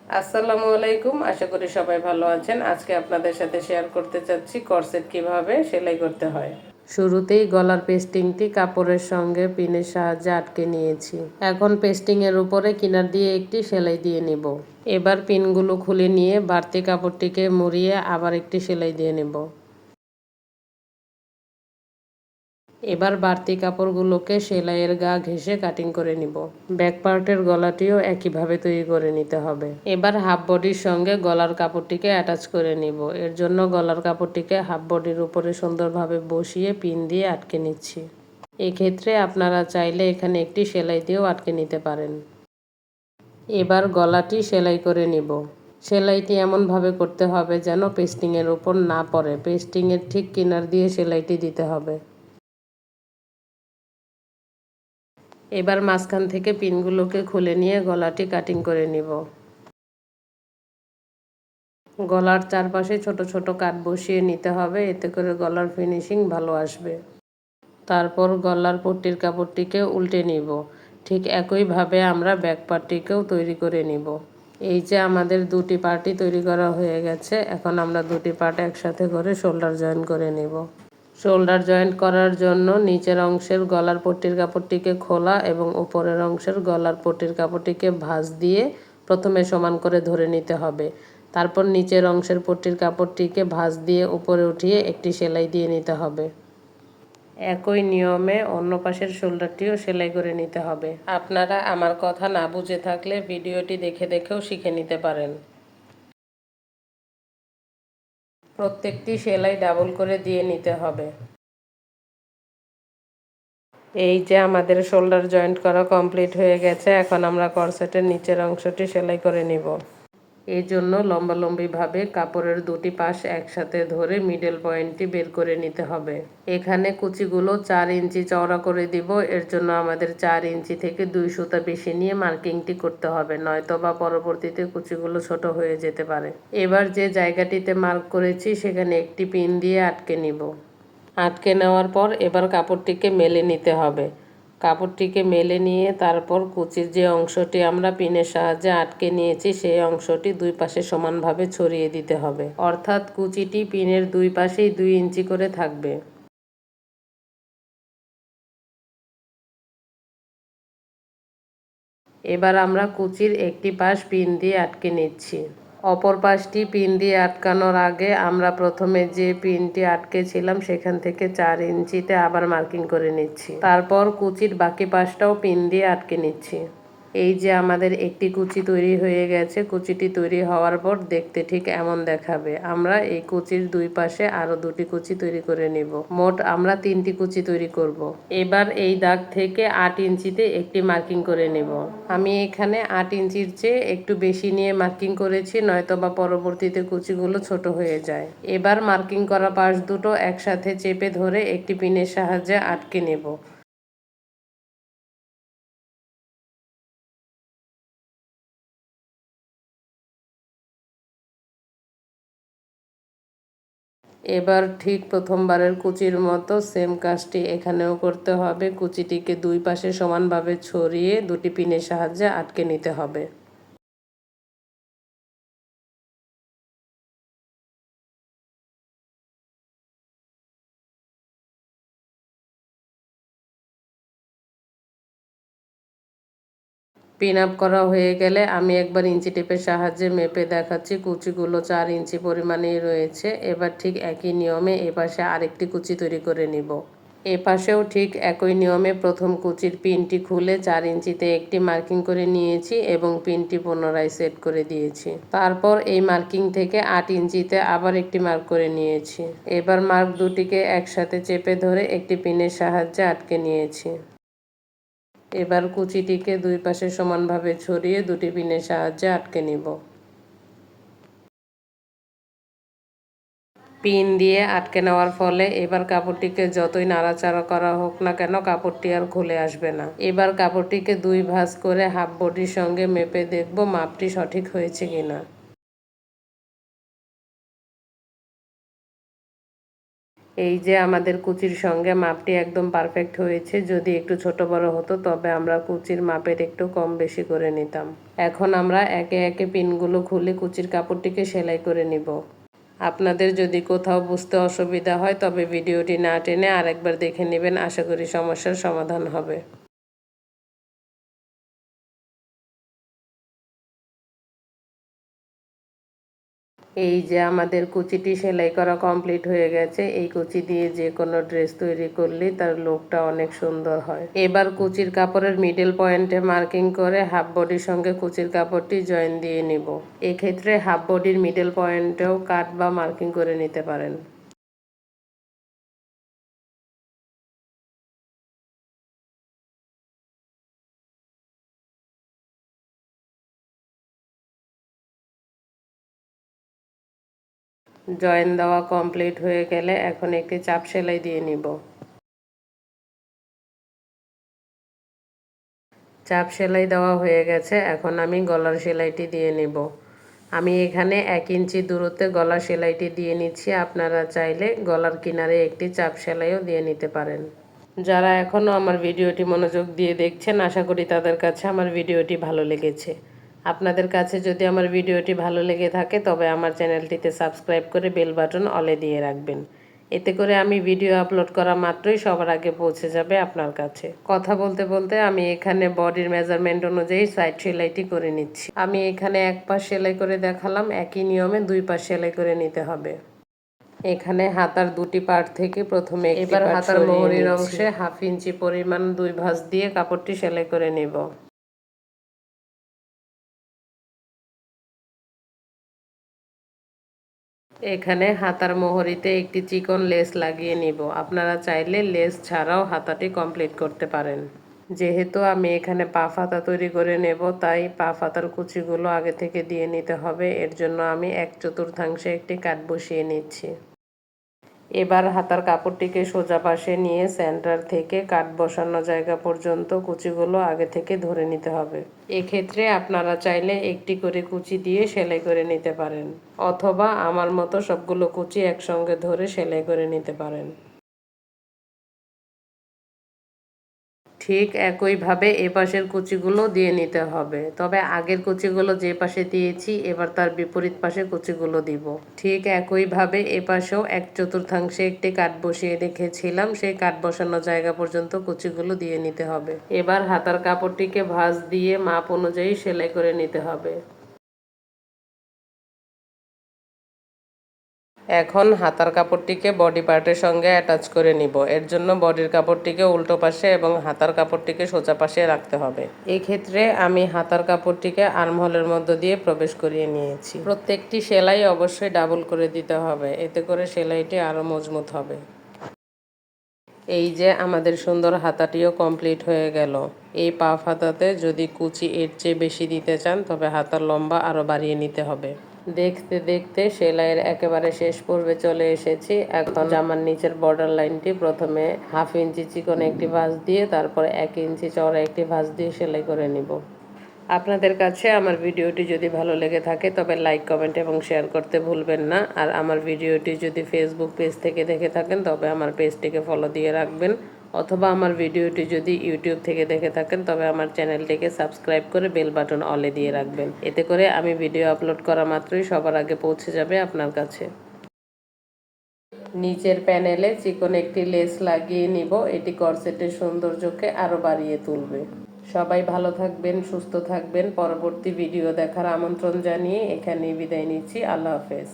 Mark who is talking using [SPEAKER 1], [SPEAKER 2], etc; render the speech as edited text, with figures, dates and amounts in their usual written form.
[SPEAKER 1] আসসালামু আলাইকুম, আশা করি সবাই ভালো আছেন। আজকে আপনাদের সাথে শেয়ার করতে চাচ্ছি করসেট কিভাবে সেলাই করতে হয়। শুরুতেই গলার পেস্টিংটি কাপড়ের সঙ্গে পিনের সাহায্যে আটকে নিয়েছি। এখন পেস্টিংয়ের উপরে কিনার দিয়ে একটি সেলাই দিয়ে নিব। এবার পিনগুলো খুলে নিয়ে বাড়তি কাপড়টিকে মুড়িয়ে আবার একটি সেলাই দিয়ে নেব। এবার বাড়তি কাপড়গুলোকে সেলাইয়ের গা ঘেঁষে কাটিং করে নিব। ব্যাক পার্টের গলাটিও একইভাবে তৈরি করে নিতে হবে। এবার হাফ বডির সঙ্গে গলার কাপড়টিকে অ্যাটাচ করে নিব। এর জন্য গলার কাপড়টিকে হাফ বডির উপরে সুন্দরভাবে বসিয়ে পিন দিয়ে আটকে নিচ্ছি। এক্ষেত্রে আপনারা চাইলে এখানে একটি সেলাই দিয়েও আটকে নিতে পারেন। এবার গলাটি সেলাই করে নিব। সেলাইটি এমনভাবে করতে হবে যেন পেস্টিংয়ের উপর না পড়ে। পেস্টিংয়ের ঠিক কিনার দিয়ে সেলাইটি দিতে হবে। এবার মাঝখান থেকে পিনগুলোকে খুলে নিয়ে গলাটি কাটিং করে নিব। গলার চারপাশে ছোট ছোট কাট বসিয়ে নিতে হবে, এতে করে গলার ফিনিশিং ভালো আসবে। তারপর গলার পট্টির কাপড়টিকে উল্টে নিব। ঠিক একইভাবে আমরা ব্যাক পার্টটিকেও তৈরি করে নিব। এই যে আমাদের দুটি পার্টই তৈরি করা হয়ে গেছে। এখন আমরা দুটি পার্ট একসাথে করে শোল্ডার জয়েন করে নিব। শোল্ডার জয়েন্ট করার জন্য নিচের অংশের গলার পট্টির কাপড়টিকে খোলা এবং উপরের অংশের গলার পট্টির কাপড়টিকে ভাঁজ দিয়ে প্রথমে সমান করে ধরে নিতে হবে। তারপর নিচের অংশের পট্টির কাপড়টিকে ভাঁজ দিয়ে উপরে উঠিয়ে একটি সেলাই দিয়ে নিতে হবে। একই নিয়মে অন্য পাশের শোল্ডারটিও সেলাই করে নিতে হবে। আপনারা আমার কথা না বুঝে থাকলে ভিডিওটি দেখে দেখেও শিখে নিতে পারেন। প্রত্যেকটি সেলাই ডাবল করে দিয়ে নিতে হবে। এই যে আমাদের শোল্ডার জয়েন্ট করা কমপ্লিট হয়ে গেছে। এখন আমরা করসেটের নিচের অংশটি সেলাই করে নিব। এই জন্য লম্বালম্বিভাবে কাপড়ের দুটি পাশ একসাথে ধরে মিডল পয়েন্টটি বের করে নিতে হবে। এখানে কুচিগুলো 4 ইঞ্চি চওড়া করে দিব। এর জন্য আমাদের 4 ইঞ্চি থেকে 2 সুতা বেশি নিয়ে মার্কিংটি করতে হবে, নয়তো বা পরবর্তীতে কুচিগুলো ছোট হয়ে যেতে পারে। এবার যে জায়গাটিতে মার্ক করেছি সেখানে একটি পিন দিয়ে আটকে নিব। আটকে নেওয়ার পর এবার কাপড়টিকে মেলে নিতে হবে। কাপড়টিকে মেলে নিয়ে তারপর কুচির যে অংশটি আমরা পিনের সাহায্যে আটকে নিয়েছি সেই অংশটি দুই পাশে সমানভাবে ছড়িয়ে দিতে হবে। অর্থাৎ কুচিটি পিনের দুই পাশেই 2 ইঞ্চি করে থাকবে। এবার আমরা কুচির একটি পাশ পিন দিয়ে আটকে নিচ্ছি। অপর পাশটি পিন দিয়ে আটকানোর আগে আমরা প্রথমে যে পিনটি আটকেছিলাম সেখান থেকে 4 ইঞ্চিতে আবার মার্কিং করে নিচ্ছি। তারপর কুচির বাকি পাশটাও পিন দিয়ে আটকে নিচ্ছি। এই যে আমাদের একটি কুচি তৈরি হয়ে গেছে। কুচিটি তৈরি হওয়ার পর দেখতে ঠিক এমন দেখাবে। আমরা এই কুচির দুই পাশে আরও দুটি কুচি তৈরি করে নিব। মোট আমরা 3টি কুচি তৈরি করব। এবার এই দাগ থেকে 8 ইঞ্চিতে একটি মার্কিং করে নেব। আমি এখানে 8 ইঞ্চির চেয়ে একটু বেশি নিয়ে মার্কিং করেছি, নয়তো বা পরবর্তীতে কুচিগুলো ছোট হয়ে যায়। এবার মার্কিং করা পাশ দুটো একসাথে চেপে ধরে একটি পিনের সাহায্যে আটকে নেব। এবার ঠিক প্রথমবারের কুচির মতো সেম কাজটি এখানেও করতে হবে। কুচিটিকে দুই পাশে সমানভাবে ছড়িয়ে দুটি পিনের সাহায্যে আটকে নিতে হবে। পিন আপ করা হয়ে গেলে আমি একবার ইঞ্চি টেপের সাহায্যে মেপে দেখাচ্ছি। কুচিগুলো 4 ইঞ্চি পরিমাণেই রয়েছে। এবার ঠিক একই নিয়মে এপাশে আরেকটি কুচি তৈরি করে নিব। এপাশেও ঠিক একই নিয়মে প্রথম কুচির পিনটি খুলে 4 ইঞ্চিতে একটি মার্কিং করে নিয়েছি এবং পিনটি পুনরায় সেট করে দিয়েছি। তারপর এই মার্কিং থেকে 8 ইঞ্চিতে আবার একটি মার্ক করে নিয়েছি। এবার মার্ক দুটিকে একসাথে চেপে ধরে একটি পিনের সাহায্যে আটকে নিয়েছি। এবার কুচিটিকে দুই পাশে সমানভাবে ছড়িয়ে দুটি পিনের সাহায্যে আটকে নিব। পিন দিয়ে আটকে নেওয়ার ফলে এবার কাপড়টিকে যতই নাড়াচাড়া করা হোক না কেন কাপড়টি আর খুলে আসবে না। এবার কাপড়টিকে দুই ভাঁজ করে হাফ বডির সঙ্গে মেপে দেখব মাপটি সঠিক হয়েছে কিনা। এই যে আমাদের কুচির সঙ্গে মাপটি একদম পারফেক্ট হয়েছে। যদি একটু ছোট বড় হতো তবে আমরা কুচির মাপের একটু কম বেশি করে নিতাম। এখন আমরা একে একে পিনগুলো খুলে কুচির কাপড়টিকে সেলাই করে নিব। আপনাদের যদি কোথাও বুঝতে অসুবিধা হয় তবে ভিডিওটি না টেনে আরেকবার দেখে নেবেন, আশা করি সমস্যার সমাধান হবে। এই যে আমাদের কুচিটি সেলাই করা কমপ্লিট হয়ে গেছে। এই কুচি দিয়ে যে কোনো ড্রেস তৈরি করলেই তার লুকটা অনেক সুন্দর হয়। এবার কুচির কাপড়ের মিডল পয়েন্টে মার্কিং করে হাফ বডির সঙ্গে কুচির কাপড়টি জয়েন দিয়ে নিব। এক্ষেত্রে হাফ বডির মিডল পয়েন্টেও কাট বা মার্কিং করে নিতে পারেন। জয়েন দেওয়া কমপ্লিট হয়ে গেলে এখন একটি চাপ সেলাই দিয়ে নিব। চাপ সেলাই দেওয়া হয়ে গেছে, এখন আমি গলার সেলাইটি দিয়ে নেব। আমি এখানে 1 ইঞ্চি দূরত্বে গলার সেলাইটি দিয়ে নিচ্ছি। আপনারা চাইলে গলার কিনারে একটি চাপ সেলাইও দিয়ে নিতে পারেন। যারা এখনও আমার ভিডিওটি মনোযোগ দিয়ে দেখছেন, আশা করি তাদের কাছে আমার ভিডিওটি ভালো লেগেছে। আপনাদের কাছে যদি আমার ভিডিওটি ভালো লেগে থাকে তবে আমার চ্যানেলটিতে সাবস্ক্রাইব করে বেল বাটন অলে দিয়ে রাখবেন। এতে করে আমি ভিডিও আপলোড করা মাত্রই সবার আগে পৌঁছে যাবে আপনার কাছে। কথা বলতে বলতে আমি এখানে বডির মেজারমেন্ট অনুযায়ী সাইড সেলাইটি করে নিচ্ছি। আমি এখানে এক পাশ সেলাই করে দেখালাম, একই নিয়মে 2 পাশ সেলাই করে নিতে হবে। এখানে হাতার দুটি পার্ট থেকে প্রথমে এবার হাতার মোহরির অংশে 1/2 ইঞ্চি পরিমাণ 2 ভাঁজ দিয়ে কাপড়টি সেলাই করে নেব। এখানে হাতার মোহরিতে একটি চিকন লেস লাগিয়ে নিব। আপনারা চাইলে লেস ছাড়াও হাতাটি কমপ্লিট করতে পারেন। যেহেতু আমি এখানে পাফ হাতা তৈরি করে নেব, তাই পাফ হাতার কুচিগুলো আগে থেকে দিয়ে নিতে হবে। এর জন্য আমি 1/4 একটি কাট বসিয়ে নিচ্ছি। এবার হাতার কাপড়টিকে সোজা পাশে নিয়ে সেন্টার থেকে কাট বসানো জায়গা পর্যন্ত কুচিগুলো আগে থেকে ধরে নিতে হবে। এক্ষেত্রে আপনারা চাইলে একটি করে কুচি দিয়ে সেলাই করে নিতে পারেন, অথবা আমার মতো সবগুলো কুচি একসঙ্গে ধরে সেলাই করে নিতে পারেন। ঠিক একইভাবে এ পাশের কুচিগুলো দিয়ে নিতে হবে, তবে আগের কুচিগুলো যে পাশে দিয়েছি এবার তার বিপরীত পাশে কুচিগুলো দিব। ঠিক একইভাবে এ পাশেও 1/4 একটি কাট বসিয়ে রেখেছিলাম, সেই কাট বসানো জায়গা পর্যন্ত কুচিগুলো দিয়ে নিতে হবে। এবার হাতার কাপড়টিকে ভাঁজ দিয়ে মাপ অনুযায়ী সেলাই করে নিতে হবে। এখন হাতার কাপড়টিকে বডি পার্টের সঙ্গে অ্যাটাচ করে নিব। এর জন্য বডির কাপড়টিকে উল্টো পাশে এবং হাতার কাপড়টিকে সোজা পাশে রাখতে হবে। এক্ষেত্রে আমি হাতার কাপড়টিকে আর্মহোলের মধ্য দিয়ে প্রবেশ করিয়ে নিয়েছি। প্রত্যেকটি সেলাই অবশ্যই ডাবল করে দিতে হবে, এতে করে সেলাইটি আরও মজবুত হবে। এই যে আমাদের সুন্দর হাতাটিও কমপ্লিট হয়ে গেল। এই পাফ হাতাতে যদি কুচি এর চেয়ে বেশি দিতে চান তবে হাতার লম্বা আরও বাড়িয়ে নিতে হবে। দেখতে দেখতে সেলাইয়ের একেবারে শেষ পর্বে চলে এসেছি। এখন জামার নিচের বর্ডার লাইনটি প্রথমে 1/2 ইঞ্চি চিকন একটি ভাঁজ দিয়ে তারপরে 1 ইঞ্চি চওড়া একটি ভাঁজ দিয়ে সেলাই করে নিব। আপনাদের কাছে আমার ভিডিওটি যদি ভালো লেগে থাকে তবে লাইক, কমেন্ট এবং শেয়ার করতে ভুলবেন না। আর আমার ভিডিওটি যদি ফেসবুক পেজ থেকে দেখে থাকেন তবে আমার পেজটিকে ফলো দিয়ে রাখবেন, অথবা আমার ভিডিওটি যদি ইউটিউব থেকে দেখে থাকেন তবে আমার চ্যানেলটিকে সাবস্ক্রাইব করে বেল বাটন অলে দিয়ে রাখবেন। এতে করে আমি ভিডিও আপলোড করা মাত্রই সবার আগে পৌঁছে যাবে আপনার কাছে। নিচের প্যানেলে চিকন একটি লেস লাগিয়ে নিব, এটি কর্সেটের সৌন্দর্যকে আরও বাড়িয়ে তুলবে। সবাই ভালো থাকবেন, সুস্থ থাকবেন। পরবর্তী ভিডিও দেখার আমন্ত্রণ জানিয়ে এখানেই বিদায় নিচ্ছি। আল্লাহ হাফেজ।